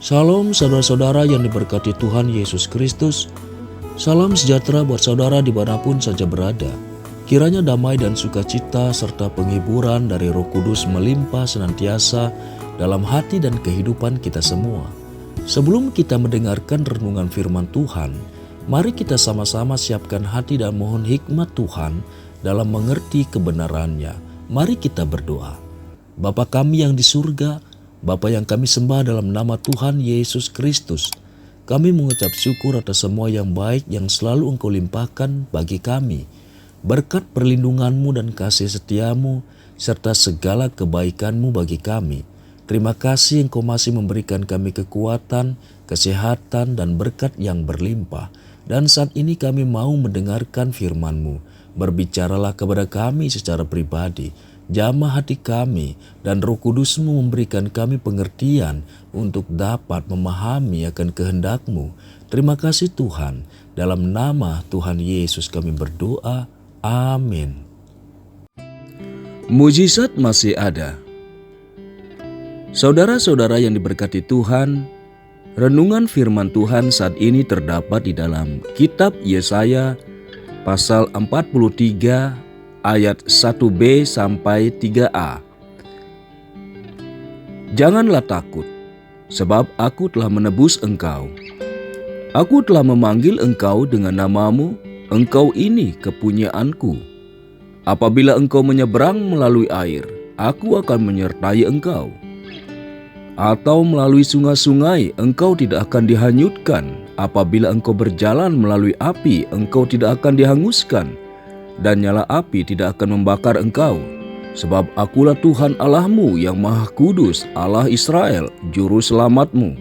Salam saudara-saudara yang diberkati Tuhan Yesus Kristus. Salam sejahtera buat saudara dimanapun saja berada. Kiranya damai dan sukacita serta penghiburan dari Roh Kudus melimpah senantiasa dalam hati dan kehidupan kita semua. Sebelum kita mendengarkan renungan firman Tuhan, mari kita sama-sama siapkan hati dan mohon hikmat Tuhan dalam mengerti kebenarannya. Mari kita berdoa. Bapa kami yang di surga, Bapa yang kami sembah dalam nama Tuhan Yesus Kristus, kami mengucap syukur atas semua yang baik yang selalu Engkau limpahkan bagi kami. Berkat perlindungan-Mu dan kasih setia-Mu, serta segala kebaikan-Mu bagi kami. Terima kasih Engkau masih memberikan kami kekuatan, kesehatan, dan berkat yang berlimpah. Dan saat ini kami mau mendengarkan firman-Mu. Berbicaralah kepada kami secara pribadi. Jamah hati kami dan Roh Kudus-Mu memberikan kami pengertian untuk dapat memahami akan kehendak-Mu. Terima kasih Tuhan. Dalam nama Tuhan Yesus kami berdoa. Amin. Mujizat masih ada. Saudara-saudara yang diberkati Tuhan, renungan firman Tuhan saat ini terdapat di dalam kitab Yesaya pasal 43 ayat 1b sampai 3a. Janganlah takut, sebab aku telah menebus engkau. Aku telah memanggil engkau dengan namamu, engkau ini kepunyaanku. Apabila engkau menyeberang melalui air, aku akan menyertai engkau. Atau melalui sungai-sungai, engkau tidak akan dihanyutkan. Apabila engkau berjalan melalui api, engkau tidak akan dihanguskan. Dan nyala api tidak akan membakar engkau. Sebab akulah Tuhan Allahmu yang Maha Kudus, Allah Israel, Juru Selamatmu.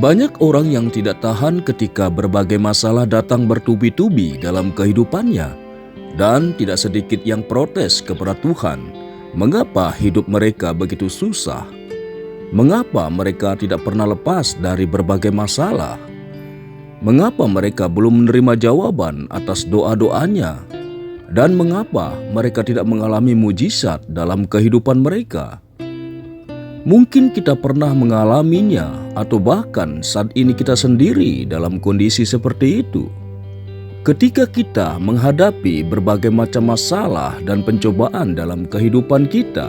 Banyak orang yang tidak tahan ketika berbagai masalah datang bertubi-tubi dalam kehidupannya. Dan tidak sedikit yang protes kepada Tuhan. Mengapa hidup mereka begitu susah? Mengapa mereka tidak pernah lepas dari berbagai masalah? Mengapa mereka belum menerima jawaban atas doa-doanya? Dan mengapa mereka tidak mengalami mujizat dalam kehidupan mereka? Mungkin kita pernah mengalaminya, atau bahkan saat ini kita sendiri dalam kondisi seperti itu. Ketika kita menghadapi berbagai macam masalah dan pencobaan dalam kehidupan kita,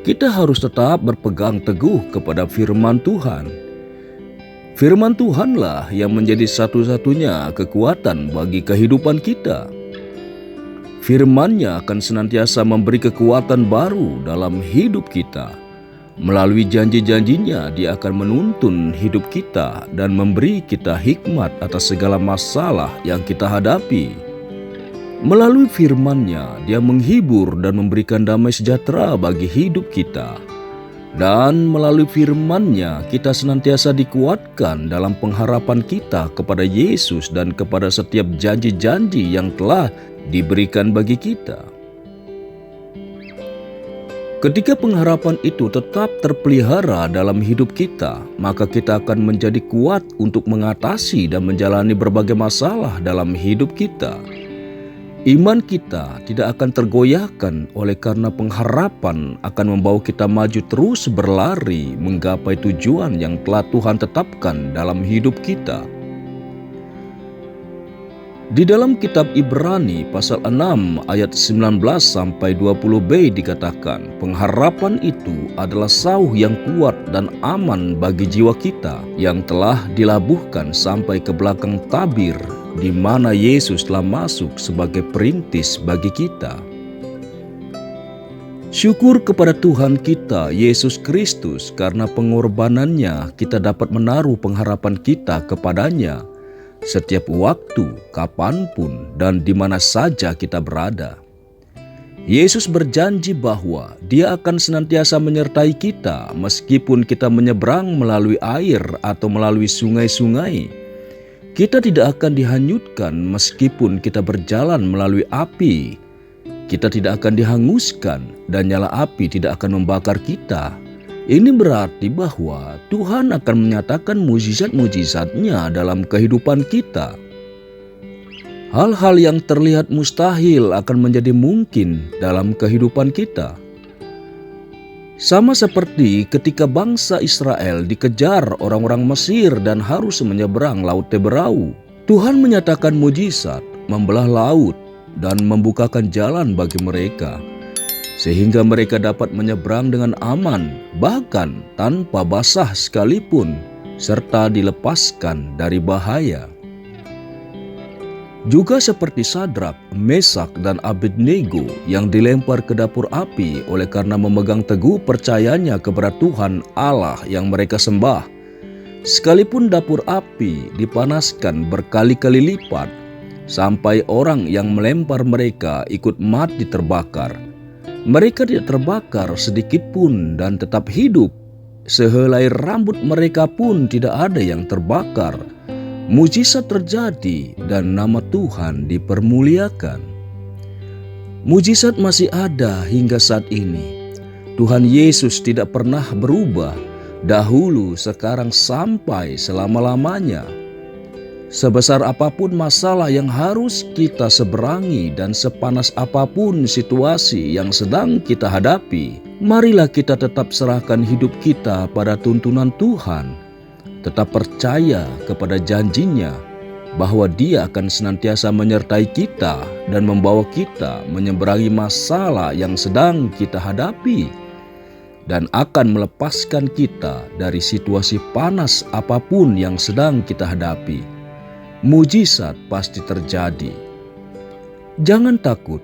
kita harus tetap berpegang teguh kepada firman Tuhan. Firman Tuhanlah yang menjadi satu-satunya kekuatan bagi kehidupan kita. Firman-Nya akan senantiasa memberi kekuatan baru dalam hidup kita. Melalui janji-janjinya, Dia akan menuntun hidup kita dan memberi kita hikmat atas segala masalah yang kita hadapi. Melalui firman-Nya, Dia menghibur dan memberikan damai sejahtera bagi hidup kita. Dan melalui firman-Nya kita senantiasa dikuatkan dalam pengharapan kita kepada Yesus dan kepada setiap janji-janji yang telah diberikan bagi kita. Ketika pengharapan itu tetap terpelihara dalam hidup kita, maka kita akan menjadi kuat untuk mengatasi dan menjalani berbagai masalah dalam hidup kita. Iman kita tidak akan tergoyahkan oleh karena pengharapan akan membawa kita maju terus berlari menggapai tujuan yang telah Tuhan tetapkan dalam hidup kita. Di dalam kitab Ibrani pasal 6 ayat 19 sampai 20b dikatakan, pengharapan itu adalah sauh yang kuat dan aman bagi jiwa kita yang telah dilabuhkan sampai ke belakang tabir, di mana Yesus telah masuk sebagai perintis bagi kita. Syukur kepada Tuhan kita Yesus Kristus, karena pengorbanannya kita dapat menaruh pengharapan kita kepadanya setiap waktu, kapanpun, dan di mana saja kita berada. Yesus berjanji bahwa Dia akan senantiasa menyertai kita meskipun kita menyeberang melalui air atau melalui sungai-sungai. Kita tidak akan dihanyutkan meskipun kita berjalan melalui api. Kita tidak akan dihanguskan dan nyala api tidak akan membakar kita. Ini berarti bahwa Tuhan akan menyatakan mujizat-mujizat-Nya dalam kehidupan kita. Hal-hal yang terlihat mustahil akan menjadi mungkin dalam kehidupan kita. Sama seperti ketika bangsa Israel dikejar orang-orang Mesir dan harus menyeberang Laut Teberau, Tuhan menyatakan mujizat membelah laut dan membukakan jalan bagi mereka, sehingga mereka dapat menyeberang dengan aman, bahkan tanpa basah sekalipun, serta dilepaskan dari bahaya. Juga seperti Sadrak, Mesak, dan Abednego yang dilempar ke dapur api oleh karena memegang teguh percayanya kepada Tuhan Allah yang mereka sembah. Sekalipun dapur api dipanaskan berkali-kali lipat, sampai orang yang melempar mereka ikut mati terbakar, mereka tidak terbakar sedikit pun dan tetap hidup. Sehelai rambut mereka pun tidak ada yang terbakar. Mujizat terjadi dan nama Tuhan dipermuliakan. Mujizat masih ada hingga saat ini. Tuhan Yesus tidak pernah berubah, dahulu, sekarang, sampai selama-lamanya. Sebesar apapun masalah yang harus kita seberangi dan sepanas apapun situasi yang sedang kita hadapi, marilah kita tetap serahkan hidup kita pada tuntunan Tuhan. Tetap percaya kepada janjinya bahwa Dia akan senantiasa menyertai kita dan membawa kita menyeberangi masalah yang sedang kita hadapi, dan akan melepaskan kita dari situasi panas apapun yang sedang kita hadapi. Mujizat pasti terjadi. Jangan takut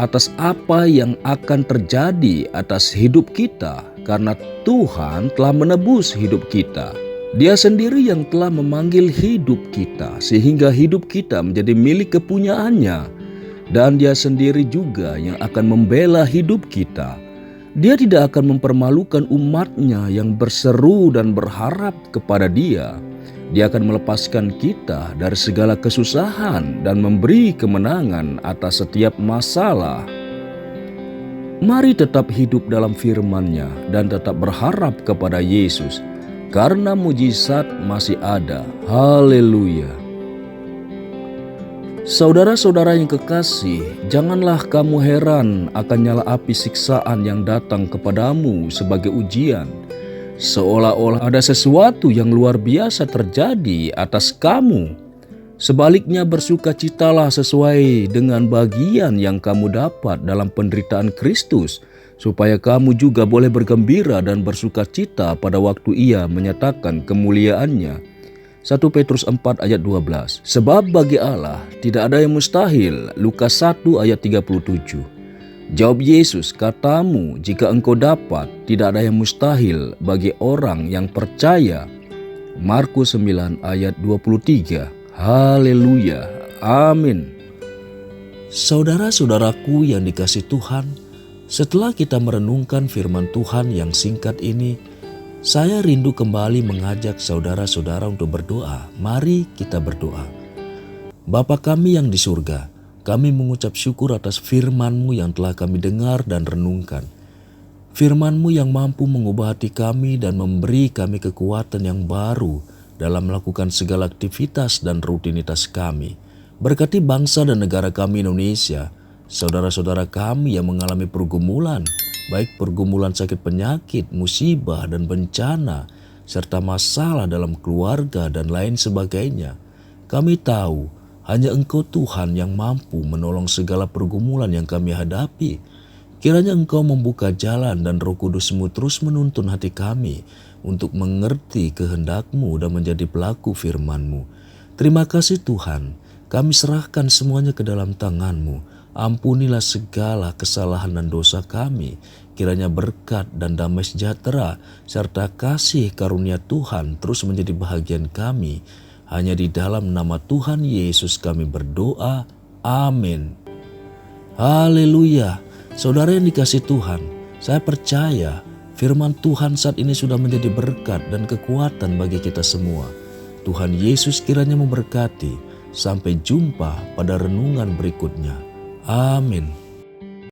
atas apa yang akan terjadi atas hidup kita, karena Tuhan telah menebus hidup kita. Dia sendiri yang telah memanggil hidup kita sehingga hidup kita menjadi milik kepunyaannya, dan Dia sendiri juga yang akan membela hidup kita. Dia tidak akan mempermalukan umat-Nya yang berseru dan berharap kepada Dia. Dia akan melepaskan kita dari segala kesusahan dan memberi kemenangan atas setiap masalah. Mari tetap hidup dalam firman-Nya dan tetap berharap kepada Yesus, karena mujizat masih ada. Haleluya. Saudara-saudara yang kekasih, janganlah kamu heran akan nyala api siksaan yang datang kepadamu sebagai ujian, seolah-olah ada sesuatu yang luar biasa terjadi atas kamu. Sebaliknya, bersukacitalah sesuai dengan bagian yang kamu dapat dalam penderitaan Kristus, supaya kamu juga boleh bergembira dan bersukacita pada waktu Ia menyatakan kemuliaannya. 1 Petrus 4 ayat 12. Sebab bagi Allah tidak ada yang mustahil. Lukas 1 ayat 37. Jawab Yesus, katamu, jika engkau dapat, tidak ada yang mustahil bagi orang yang percaya. Markus 9 ayat 23. Haleluya. Amin. Saudara-saudaraku yang dikasihi Tuhan, setelah kita merenungkan firman Tuhan yang singkat ini, saya rindu kembali mengajak saudara-saudara untuk berdoa. Mari kita berdoa. Bapa kami yang di surga, kami mengucap syukur atas firman-Mu yang telah kami dengar dan renungkan. Firman-Mu yang mampu mengubah hati kami dan memberi kami kekuatan yang baru dalam melakukan segala aktivitas dan rutinitas kami. Berkati bangsa dan negara kami Indonesia, saudara-saudara kami yang mengalami pergumulan, baik pergumulan sakit penyakit, musibah dan bencana, serta masalah dalam keluarga dan lain sebagainya. Kami tahu hanya Engkau Tuhan yang mampu menolong segala pergumulan yang kami hadapi. Kiranya Engkau membuka jalan dan Roh Kudus-Mu terus menuntun hati kami untuk mengerti kehendak-Mu dan menjadi pelaku firman-Mu. Terima kasih Tuhan, kami serahkan semuanya ke dalam tangan-Mu. Ampunilah segala kesalahan dan dosa kami. Kiranya berkat dan damai sejahtera serta kasih karunia Tuhan terus menjadi bahagian kami. Hanya di dalam nama Tuhan Yesus kami berdoa. Amin. Haleluya. Saudara yang dikasihi Tuhan, saya percaya firman Tuhan saat ini sudah menjadi berkat dan kekuatan bagi kita semua. Tuhan Yesus kiranya memberkati. Sampai jumpa pada renungan berikutnya. Amin.